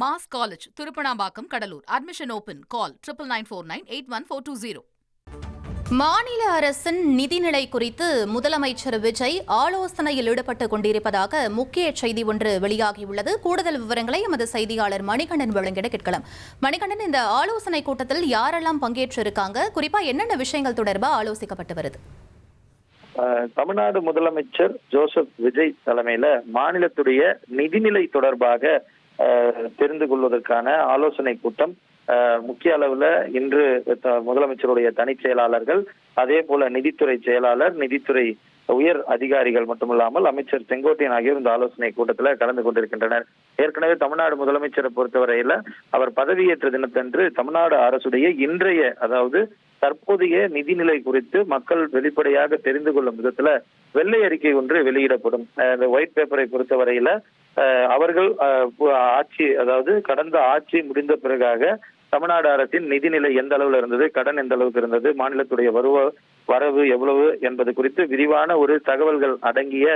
Mass college Thiruppanambakkam Cuddalore admission open call 9949981420. மாநில அரசின் நிதிநிலை குறித்து முதலமைச்சர் விஜய் ஆலோசனையில் ஈடுபட்டுக் கொண்டிருப்பதாக முக்கிய செய்தி ஒன்று வெளியாகியுள்ளது. கூடுதல் விவரங்களை எமது செய்தியாளர் மணிகண்டன் வழங்கிட கேட்கலாம். மணிகண்டன், இந்த ஆலோசனை கூட்டத்தில் யாரெல்லாம் பங்கேற்றிருக்காங்க, குறிப்பா என்னென்ன விஷயங்கள் தொடர்பாக ஆலோசிக்கப்பட்டு வருது? தமிழ்நாடு முதலமைச்சர் ஜோசப் விஜய் தலைமையில மாநிலத்துடைய நிதிநிலை தொடர்பாக தெரிந்து கொள்வதற்கான ஆலோசனை கூட்டம் முக்கிய அளவுல இன்று முதலமைச்சருடைய தனிச் செயலாளர்கள், அதே போல நிதித்துறை செயலாளர், நிதித்துறை உயர் அதிகாரிகள் மட்டுமல்லாமல் அமைச்சர் செங்கோட்டையன் ஆகியோர் இந்த ஆலோசனை கூட்டத்தில் கலந்து கொண்டிருக்கின்றனர். ஏற்கனவே தமிழ்நாடு முதலமைச்சரை பொறுத்தவரையில அவர் பதவியேற்ற தினத்தன்று தமிழ்நாடு அரசுடைய இன்றைய, அதாவது தற்போதைய நிதிநிலை குறித்து மக்கள் வெளிப்படையாக தெரிந்து கொள்ளும் விதத்துல வெள்ளை அறிக்கை ஒன்று வெளியிடப்படும். இந்த ஒயிட் பேப்பரை பொறுத்தவரையில அவர்கள் ஆட்சி, அதாவது கடந்த ஆட்சி முடிந்த பிறகாக தமிழ்நாடு அரசின் நிதிநிலை எந்த அளவுல இருந்தது, கடன் எந்த அளவுக்கு இருந்தது, மாநிலத்துடைய வரவு எவ்வளவு என்பது குறித்து விரிவான ஒரு தகவல்கள் அடங்கிய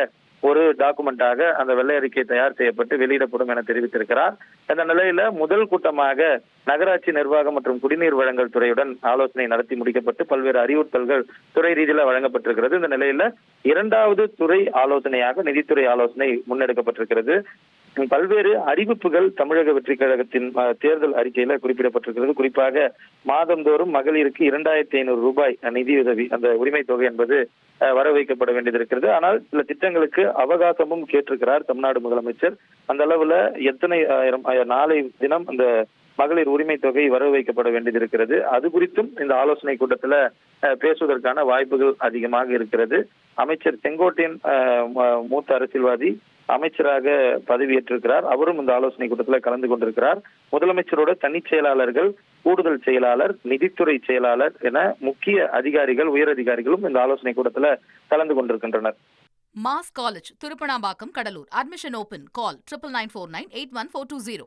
ஒரு டாக்குமெண்டாக அந்த வெள்ளை அறிக்கை தயார் செய்யப்பட்டு வெளியிடப்படும் என தெரிவித்திருக்கிறார். இந்த நிலையில முதல் கூட்டமாக நகராட்சி நிர்வாகம் மற்றும் குடிநீர் வழங்கல் துறையுடன் ஆலோசனை நடத்தி முடிக்கப்பட்டு பல்வேறு அறிவுறுத்தல்கள் துறை ரீதியில வழங்கப்பட்டிருக்கிறது. இந்த நிலையில இரண்டாவது துறை ஆலோசனையாக நிதித்துறை ஆலோசனை முன்னெடுக்கப்பட்டிருக்கிறது. பல்வேறு அறிவிப்புகள் தமிழக வெற்றி கழகத்தின் தேர்தல் அறிக்கையில குறிப்பிடப்பட்டிருக்கிறது. குறிப்பாக மாதந்தோறும் மகளிருக்கு 2500 ரூபாய் நிதியுதவி, அந்த உரிமை தொகை என்பது வர வைக்கப்பட வேண்டியது இருக்கிறது. ஆனால் சில திட்டங்களுக்கு அவகாசமும் கேட்டிருக்கிறார் தமிழ்நாடு முதலமைச்சர். அந்த அளவுல எத்தனை நாளை தினம் அந்த மகளிர் உரிமை தொகை வரவு வைக்கப்பட வேண்டியது இருக்கிறது. அது குறித்தும் இந்த ஆலோசனை கூட்டத்துல பேசுவதற்கான வாய்ப்புகள் அதிகமாக இருக்கிறது. அமைச்சர் செங்கோட்டையன் மூத்த அரசியல்வாதி அமைச்சராக பதவியேற்றிருக்கிறார். அவரும் இந்த ஆலோசனை கூட்டத்தில் கலந்து கொண்டிருக்கிறார். முதலமைச்சரோட தனிச் செயலாளர்கள், கூடுதல் செயலாளர், நிதித்துறை செயலாளர் என முக்கிய அதிகாரிகள், உயர் அதிகாரிகளும் இந்த ஆலோசனை கூட்டத்தில் கலந்து கொண்டிருக்கின்றனர். Mass college Thiruppanambakkam Cuddalore admission open call 9949981420.